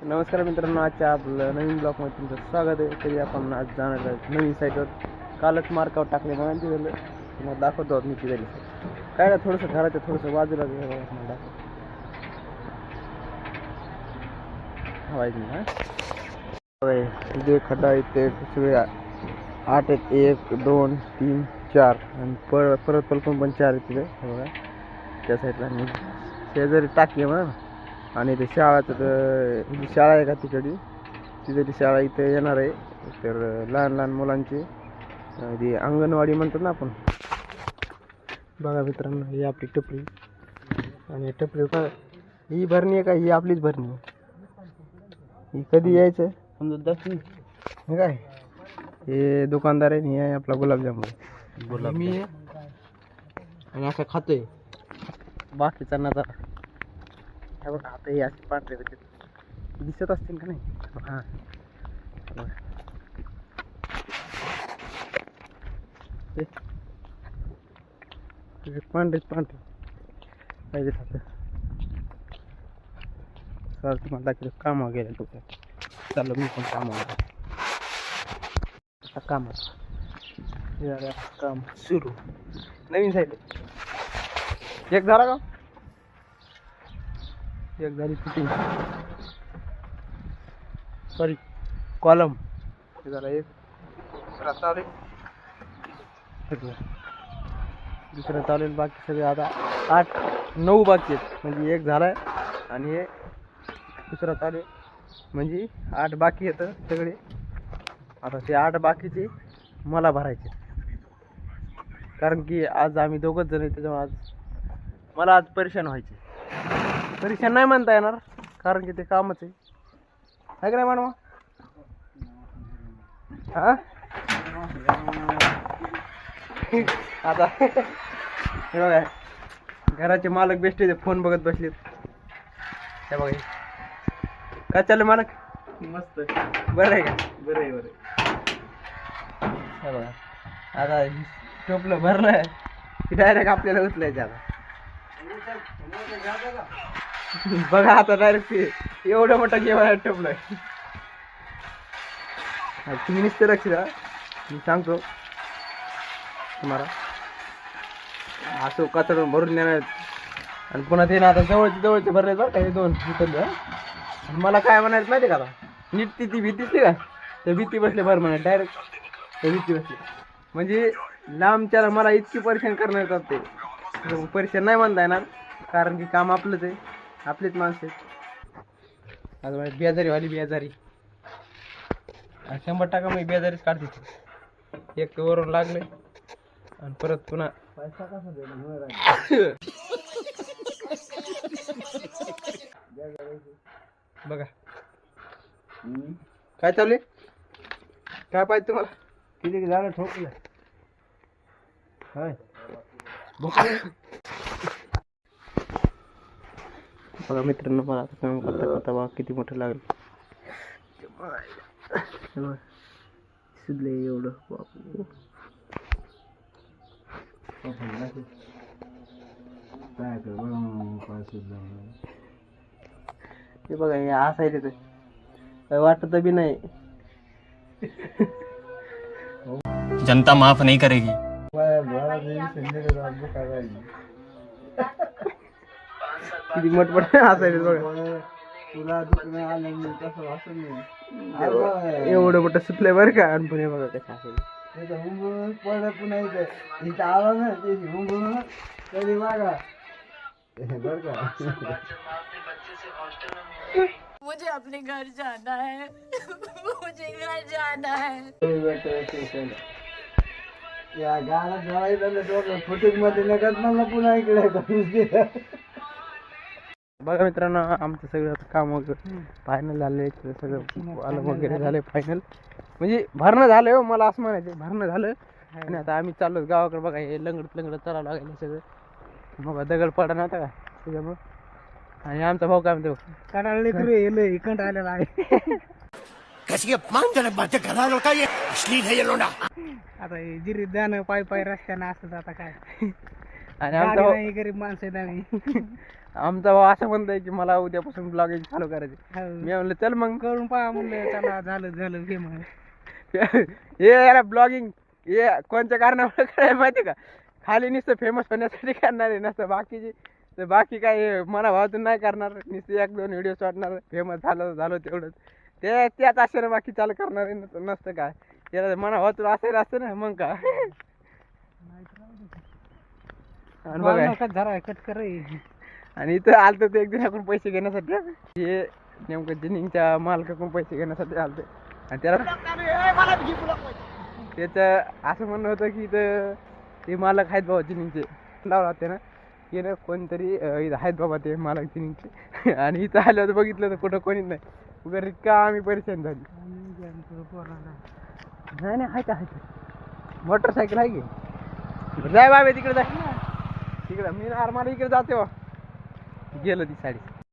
नमस्कार मित्रांनो, आजच्या आपलं नवीन ब्लॉगमध्ये तुमचं स्वागत आहे. तरी आपण आज जाणार आहे नवीन साईटवर. कालच मार्कावर टाकले म्हणून ती झालं तुम्हाला दाखवतो मी ती झाली काय ना थोडंसं घराच्या थोडंसं बाजूला दाखवतो हवायचं हां तिथे खड्डा इथे सगळे 8 आहेत. 1 2 3 4 आणि परत पण 4 आहेत तिथे बघा त्या साईडला. आणि शेजारी टाकी आहे म्हणा. आणि ते शाळाचं तर शाळा आहे का तिकडे तिथे ती शाळा इथे येणार आहे. तर लहान लहान मुलांची ती अंगणवाडी म्हणतात ना आपण. बघा मित्रांनो, ही आपली टपरी. आणि टपरी का ही भरणी आहे का ही आपलीच भरणी आहे. ही कधी यायचं समजा 10 हे काय हे दुकानदार आहे. हे आहे आपला गुलाबजामुन मी आणि असं खातोय बाकीचा नजारा. हे बघा आता हे असे पांढरे दिसत असतील का नाही. हां पांढरेच पांढरे पाहिजे आता. सर तुम्हाला दाखवलं काम वगैरे तो चाललं मी पण कामावर. आता कामात काम सुरू नवीन साईड एक झाला का एक झाली फिटिंग सॉरी कॉलम हे झाला. एक दुसरा चालेल दुसरं चालेल. बाकी सगळे आता 8 9 बाकी आहेत. म्हणजे एक झाला आहे आणि हे दुसरा चालेल म्हणजे 8 बाकी येतं सगळे. आता ते 8 बाकीचे मला भरायचे कारण की आज आम्ही दोघंच जण आहे. त्याच्यामुळे आज मला आज परेशान व्हायचे. परेशान नाही म्हणता येणार कारण की ते कामच आहे का नाही म्हणवा. हां आता हे बघा घराचे मालक बेस्ट आहे. फोन बघत बसलेत. हे बघा काय चाललं मालक. मस्त बरं आहे का. बरं आहे बरं. हे बघा आता टोपलं भरलं की डायरेक्ट आपल्याला उचलायचं. आता बघा आता डायरेक्ट ते एवढं मोठं जेवण टोपलं. तुम्ही नुसतं लक्ष द्या मी सांगतो तुम्हाला. असं कचरा भरून देणार आणि पुन्हा ते ना आता जवळचे भरले बरं का हे 2 इथं. आणि मला काय म्हणायचं माहिती का आता नीट ती भीतीच का त्या भीती बसले बरं म्हणा डायरेक्ट त्या भीती बसली म्हणजे लांबच्याला मला इतकी परेशान करणार येतात ते. परेशान नाही म्हणता येणार कारण की काम आपलंच आहे. आपलीच माणसं आहेत. आता माझी बेजारी बेजारी 100% मी बेजारीच काढते. एक वरून लागले आणि परत पुन्हा पैसा कसा बघा काय चालू काय पाहिजे तुम्हाला. किती झालं ठोकलं बघा मित्रांनो. मला आता काम करता बघा किती मोठं लागलं सुधले एवढं बापू. हे बघा हे हसायचं काय वाटत बी नाही. जनता माफ नहीं करेगी. किती मोठमोठे हसायचं बघा. एवढं मोठं सुटलंय बरं का. आणि पुणे बघा कसं असेल मुझे अपने घर जाना है. मुझे घर जाना है. या गाण्यात जायचं फुटेज मध्ये नकत मला पुन्हा इकडे. बघा मित्रांनो, आमचं सगळं आता काम वगैरे फायनल झाले. सगळं आलं वगैरे झालं फायनल म्हणजे भरणं झालं हो. मला असं म्हणायचं भरणं झालं. आणि आता आम्ही चाललो गावाकडे. बघा हे लंगडत चालावं लागेल सगळं. मग दगड पडा नव्हता का त्याच्यामुळं. आणि आमचा भाऊ काय म्हणतो काढायला इकडं आलेला आहे. आता जिरी द्यानं पाय रस्त्यानं असं आता काय. आणि आमचा गरीब माणसं आहे. आमचा भाऊ असं म्हणतोय की मला उद्यापासून ब्लॉगिंग चालू करायची. मी म्हणलं चल मग करून पहा म्हणलं, चला झालं फेमस. हे याला ब्लॉगिंग हे कोणत्या कारणामुळे करायला माहिती का? खाली नुसतं फेमस होण्यासाठी करणार आहे, नसतं बाकीची तर बाकी काय मला भावातून नाही करणार. नुसते 1-2 व्हिडिओ वाटणार, फेमस झालं तेवढंच. त्याच आशेनं बाकी चालू करणार आहे, नसतं काय. त्याला मना भावातून असायला असतं ना मग का. आणि बघा जरा कट कर. आणि इथं आलतं ते एक दिनाकडून पैसे घेण्यासाठी. हे नेमकं जिनिंगच्या मालकाकडून पैसे घेण्यासाठी आलते. आणि त्याला त्याचं असं म्हणणं होतं की इथं ते मालक आहेत बाबा जिनिंगचे लावला होते ना, की ना कोणतरी इथं आहेत बाबा ते मालक जिनिंगचे. आणि इथं आलं होतं बघितलं तर कुठं कोणीच नाही. वगैरे का आम्ही परेशान झाली. नाही आहे का मोटरसायकल आहे की जाय बाबा तिकडे जाय तिकडं. मी मला इकडे जाते बा. गेलं ती साडी.